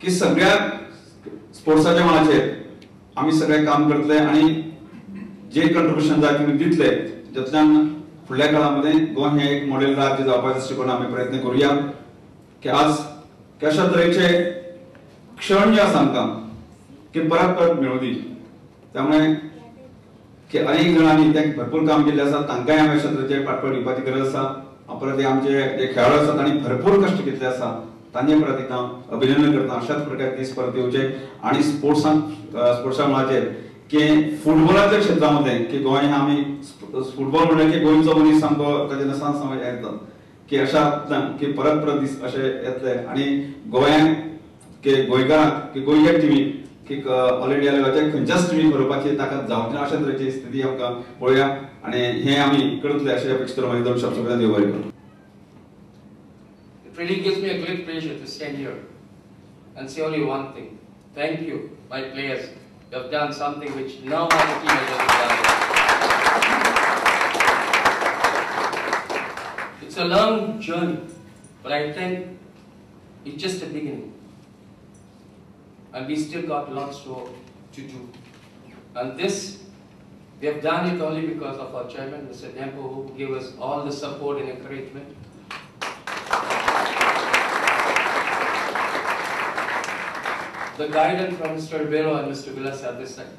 की सगळ्या स्पोर्ट्साच्या मळाचेर आम्ही सगळे काम करतले आणि जे कंट्रिब्युशन जाय तुम्ही दितले ज्यातल्यान फुडल्या काळामध्ये गोंय हे एक मॉडेल राज्य जावपाचे दृष्टिकोन आम्ही प्रयत्न करूया की आज कशा तरेचे क्षण जे आसा आमकां की परत परत मेळूं दी त्यामुळे की अनेक जणांनी ते भरपूर काम केले आसा तांकांय हांवें अशा तरेचे पाठबळ दिवपाची गरज आसा परत आमचे जे खेळाडू आसा तांणी भरपूर कश्ट घेतले आसा तांचे परत एकदा अभिनंदन करता अशाच प्रकारे दीस परत येवचे आणि स्पोर्ट्सा मळाचेर की फुटबॉलाच्या क्षेत्रामध्ये की गोंय हे आमी फुटबॉल म्हणले की गोंयचो मनीस सामको ताचे नसान समज येता की अशा की परत परत दीस अशे येतले आणि गोंयान की गोंयकारांक की गोंयच्या टिमी की ऑल इंडिया लेवलाचेर खंयच्याच टिमी बरोवपाची ताकद जावची अशा तरेची स्थिती आमकां पळोवया आणि हे आमी करतले अशें अपेक्षित करून दोन शब्द सगळ्यांक देव बरें करूं. It really gives me a great pleasure to stand here and say only one thing. Thank you, my players. You have done something which no other team has ever done. It's a long journey, but I think it's just the beginning. And we still got lots to do. And this, we have done it only because of our chairman, Mr. Dempo, who gave us all the support and encouragement. The guidance from Mr. Vero and Mr. Villas at this side.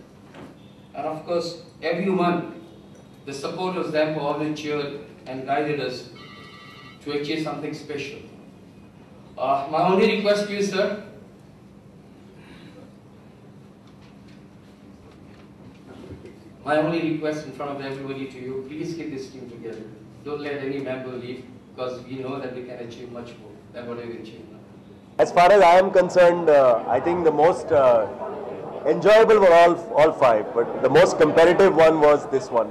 And of course, everyone, the supporters there who always cheered and guided us to achieve something special. My only request to you, sir, my only request in front of everybody to you, please keep this team together. Don't let any member leave because we know that we can achieve much more than what we've achieved now. As far as I am concerned, I think the most enjoyable were all five, but the most competitive one was this one.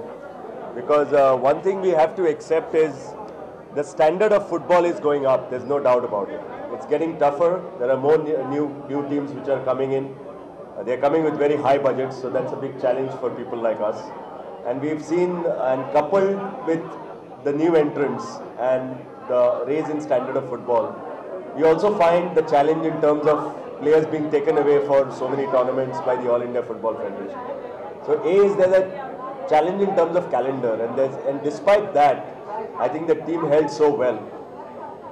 Because one thing we have to accept is the standard of football is going up, there's no doubt about it. It's getting tougher, there are more new teams which are coming in. They're coming with very high budgets, so that's a big challenge for people like us. And we've seen, and coupled with the new entrants and the raise in standard of football, we also find the challenge in terms of players being taken away for so many tournaments by the All India Football Federation. So there's a challenge in terms of calendar, and despite that, I think the team held so well.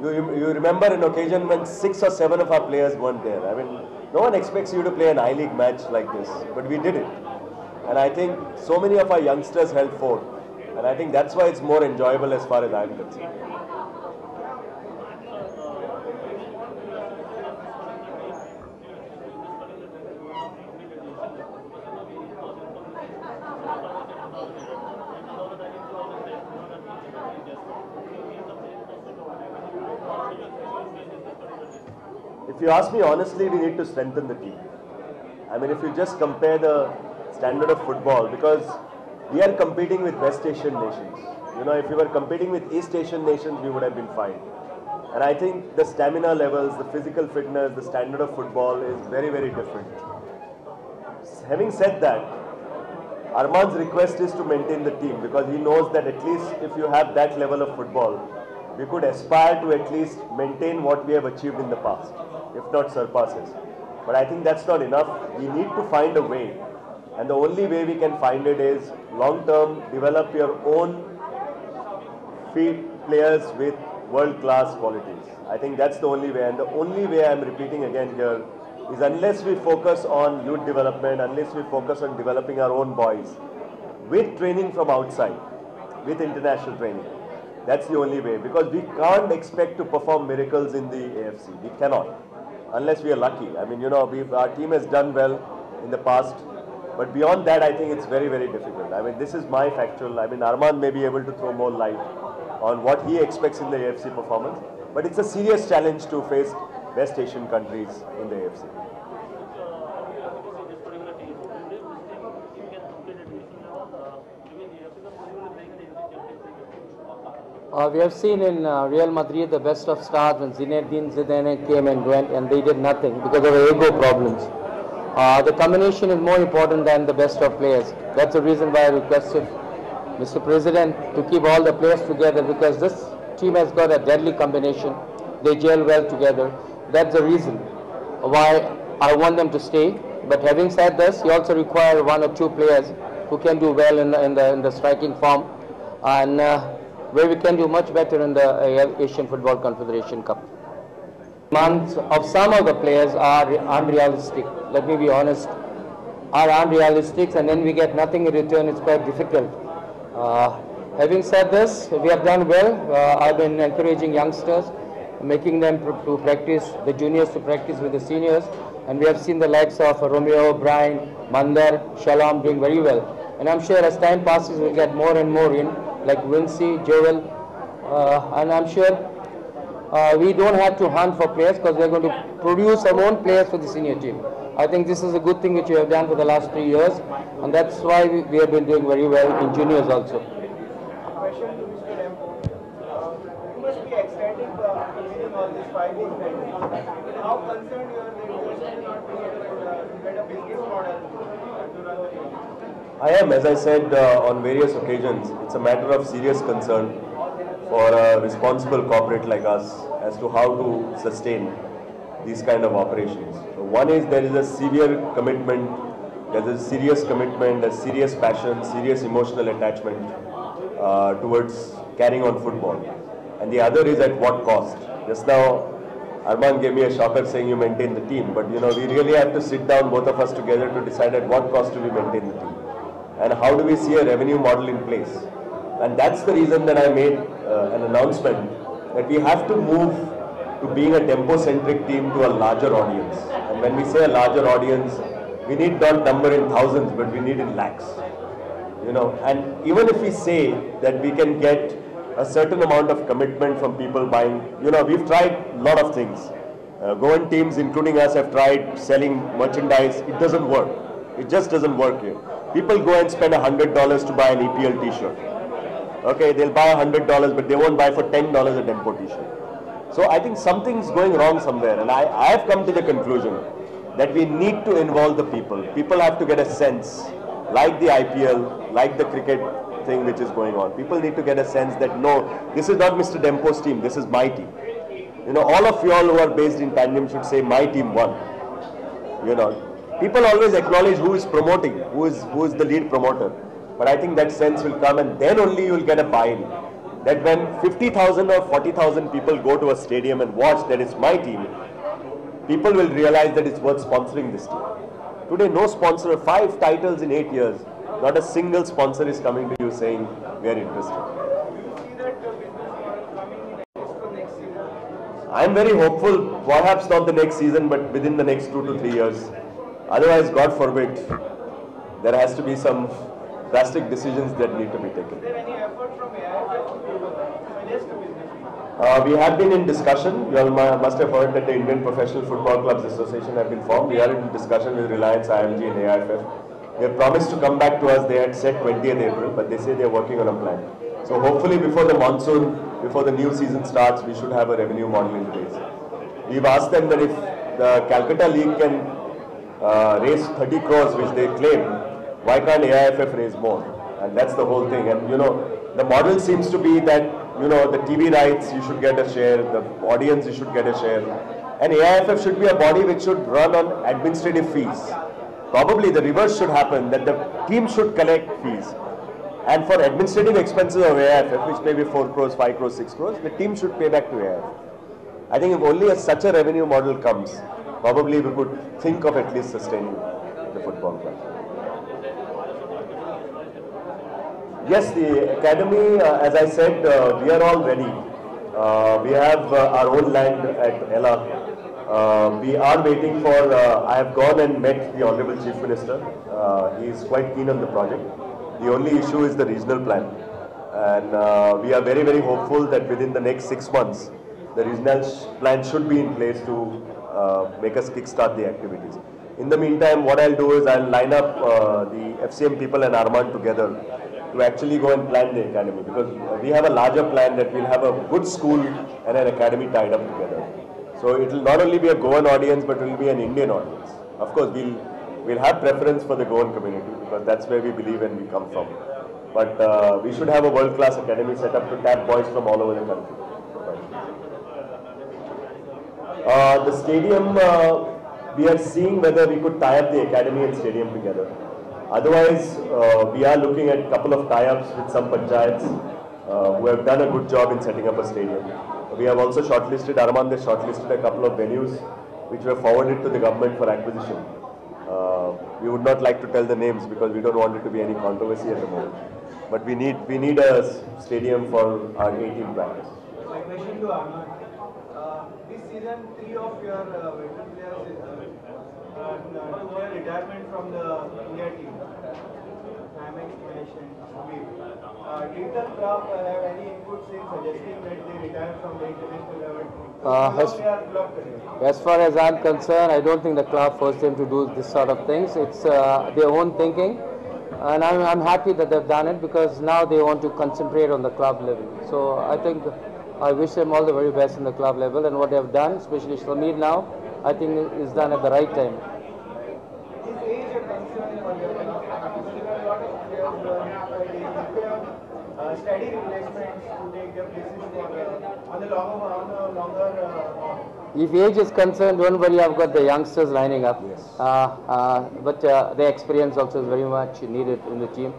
You remember an occasion when 6 or 7 of our players weren't there. I mean, no one expects you to play an I-League match like this, but we did it. And I think so many of our youngsters held forth, and I think that's why it's more enjoyable as far as I'm concerned. If you ask me honestly, we need to strengthen the team. I mean, if you just compare the standard of football, because we are competing with West Asian nations. You know, if we were competing with East Asian nations, we would have been fine. And I think the stamina levels, the physical fitness, the standard of football is very, very different. Having said that, Arman's request is to maintain the team, because he knows that at least if you have that level of football, we could aspire to at least maintain what we have achieved in the past, if not surpasses. But I think that's not enough. We need to find a way, and the only way we can find it is long-term, develop your own players with world-class qualities. I think that's the only way, and the only way I'm repeating again here is unless we focus on youth development, unless we focus on developing our own boys with training from outside, with international training, that's the only way, because we can't expect to perform miracles in the AFC. We cannot, unless we are lucky. I mean, you know, our team has done well in the past, but beyond that, I think it's very, very difficult. I mean, this is my factual. I mean, Arman may be able to throw more light on what he expects in the AFC performance, but it's a serious challenge to face West Asian countries in the AFC. We have seen in Real Madrid the best of stars when Zinedine Zidane came and went, and they did nothing because of ego problems. The combination is more important than the best of players. That's the reason why I requested Mr. President to keep all the players together, because this team has got a deadly combination. They gel well together. That's the reason. why I want them to stay. But having said this, you also require one or two players who can do well in the striking form, and where we can do much better in the Asian Football Confederation Cup. Demands of some of the players are unrealistic. Let me be honest, are unrealistic, and then we get nothing in return. It's quite difficult. Having said this, we have done well. I've been encouraging youngsters, making them to practice, the juniors to practice with the seniors, and we have seen the likes of Romeo, Brian, Mandar, Shalom doing very well. And I'm sure as time passes, we'll get more and more in, like Vinci, Joel, and I'm sure we don't have to hunt for players because we're going to produce our own players for the senior team. I think this is a good thing which we have done for the last 3 years, and that's why we have been doing very well in juniors also. Question to Mr. Dempo. You must be ecstatic winning all these 5 league titles. How concerned you are that you are not being able to get a business model to run the league? I am, as I said on various occasions, it's a matter of serious concern for a responsible corporate like us as to how to sustain these kind of operations. One is there is a severe commitment, there's a serious commitment, a serious passion, serious emotional attachment towards carrying on football. And the other is at what cost. Just now, Arman gave me a shocker saying you maintain the team, but you know, we really have to sit down, both of us together, to decide at what cost do we maintain the team. And how do we see a revenue model in place. And that's the reason that I made an announcement that we have to move to being a Dempo-centric team to a larger audience. And when we say a larger audience, we need not number in thousands, but we need in lakhs. You know, and even if we say that we can get a certain amount of commitment from people buying, you know, we've tried a lot of things. Goan teams, including us, have tried selling merchandise. It doesn't work. It just doesn't work here. People go and spend $100 to buy an EPL t-shirt. Okay, they'll buy $100, but they won't buy for $10 a Dempo t-shirt. So I think something's going wrong somewhere, and I have come to the conclusion that we need to involve the people. People have to get a sense, like the IPL, like the cricket thing which is going on. People need to get a sense that no, this is not Mr. Dempo's team, this is my team. You know, all of you all who are based in Tandem should say my team won. You know, people always acknowledge who is promoting, who is the lead promoter. But I think that sense will come, and then only you will get a buy-in. That when 50,000 or 40,000 people go to a stadium and watch that it's my team, people will realize that it's worth sponsoring this team. Today, no sponsor, 5 titles in 8 years, not a single sponsor is coming to you saying we are interested. Do you see that business model coming in for next season? I am very hopeful, perhaps not the next season, but within the next 2 to 3 years. Otherwise, God forbid, there has to be some drastic decisions that need to be taken. Is there any effort from AIFF to suggest a business? We have been in discussion. You all must have heard that the Indian Professional Football Clubs Association have been formed. We are in discussion with Reliance, IMG and AIFF. They have promised to come back to us. They had said 20th April, but they say they are working on a plan. So hopefully before the monsoon, before the new season starts, we should have a revenue model in place. We've asked them that if the Calcutta League can raise 30 crores, which they claim, why can't AIFF raise more? And that's the whole thing. And you know, the model seems to be that, you know, the TV rights, you should get a share, the audience, you should get a share. And AIFF should be a body which should run on administrative fees. Probably the reverse should happen, that the team should collect fees. And for administrative expenses of AIFF, which may be 4 crores, 5 crores, 6 crores, the team should pay back to AIFF. I think if only such a revenue model comes, probably we could think of at least sustaining the football club. Yes, the academy, as I said, we are all ready. We have our own land at Ella. We are waiting for, I have gone and met the Honorable Chief Minister. He is quite keen on the project. The only issue is the regional plan. And we are very, very hopeful that within the next 6 months, the regional plan should be in place to make us kickstart the activities. In the meantime, what I'll do is I'll line up the FCM people and Arman together to actually go and plan the academy, because we have a larger plan that we'll have a good school and an academy tied up together. So it will not only be a Goan audience, but it will be an Indian audience. Of course, we'll have preference for the Goan community, because that's where we believe and we come from. But we should have a world-class academy set up to tap boys from all over the country. The stadium, we are seeing whether we could tie up the academy and stadium together. Otherwise, we are looking at a couple of tie-ups with some panchayats who have done a good job in setting up a stadium. We have also shortlisted, Arman has shortlisted a couple of venues which were forwarded to the government for acquisition. We would not like to tell the names because we don't want it to be any controversy at the moment. But we need a stadium for our A-team practice. My question to Arman. This season, 3 of your veteran players took their retirement from the India team. Hamek, Mahesh and Subir. Did the club have any inputs in suggesting that they retire from the international level? As far as I'm concerned, I don't think the club forced them to do this sort of things. It's their own thinking. And I'm happy that they've done it because now they want to concentrate on the club level. So I think I wish them all the very best in the club level, and what they have done, especially Shamir now, I think is done at the right time. Is age a concern for your club? There are a lot of players who have steady replacements to take their places on the longer If age is concerned, don't worry, I've got the youngsters lining up. Yes. But their experience also is very much needed in the team.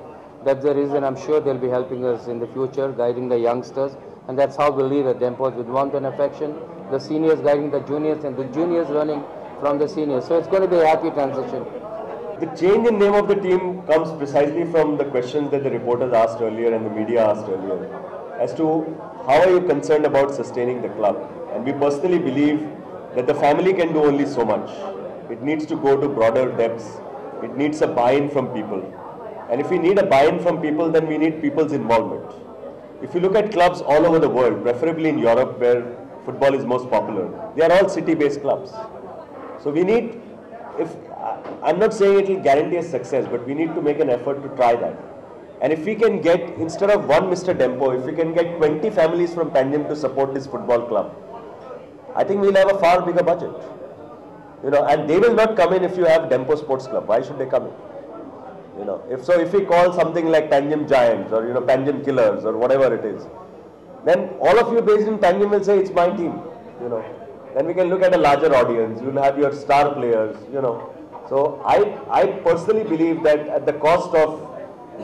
That's the reason I'm sure they'll be helping us in the future, guiding the youngsters. And that's how we lead at Dempo, with warmth and affection. The seniors guiding the juniors and the juniors learning from the seniors. So it's going to be a happy transition. The change in name of the team comes precisely from the questions that the reporters asked earlier and the media asked earlier as to how are you concerned about sustaining the club. And we personally believe that the family can do only so much. It needs to go to broader depths. It needs a buy-in from people. And if we need a buy-in from people, then we need people's involvement. If you look at clubs all over the world, preferably in Europe where football is most popular, they are all city-based clubs. So we need, I'm not saying it will guarantee us success, but we need to make an effort to try that. And if we can get, instead of one Mr. Dempo, if we can get 20 families from Panjim to support this football club, I think we'll have a far bigger budget. And they will not come in if you have Dempo Sports Club. Why should they come in? If we call something like Panjim Giants or Panjim Killers or whatever it is, then all of you based in Panjim will say it's my team. Then we can look at a larger audience. You'll have your star players. So I personally believe that at the cost of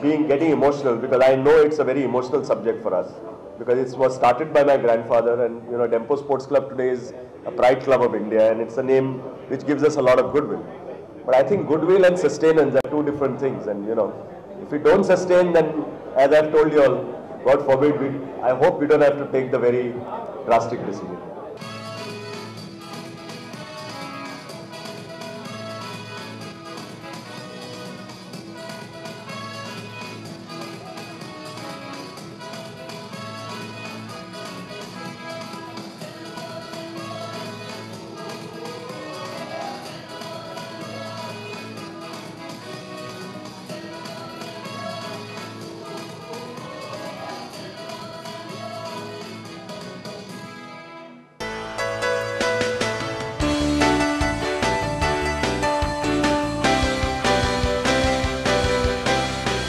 getting emotional, because I know it's a very emotional subject for us, because it was started by my grandfather, and Dempo Sports Club today is a pride club of India, and it's a name which gives us a lot of goodwill. But I think goodwill and sustenance are two different things, and if we don't sustain, then as I've told you all, God forbid, I hope we don't have to take the very drastic decision.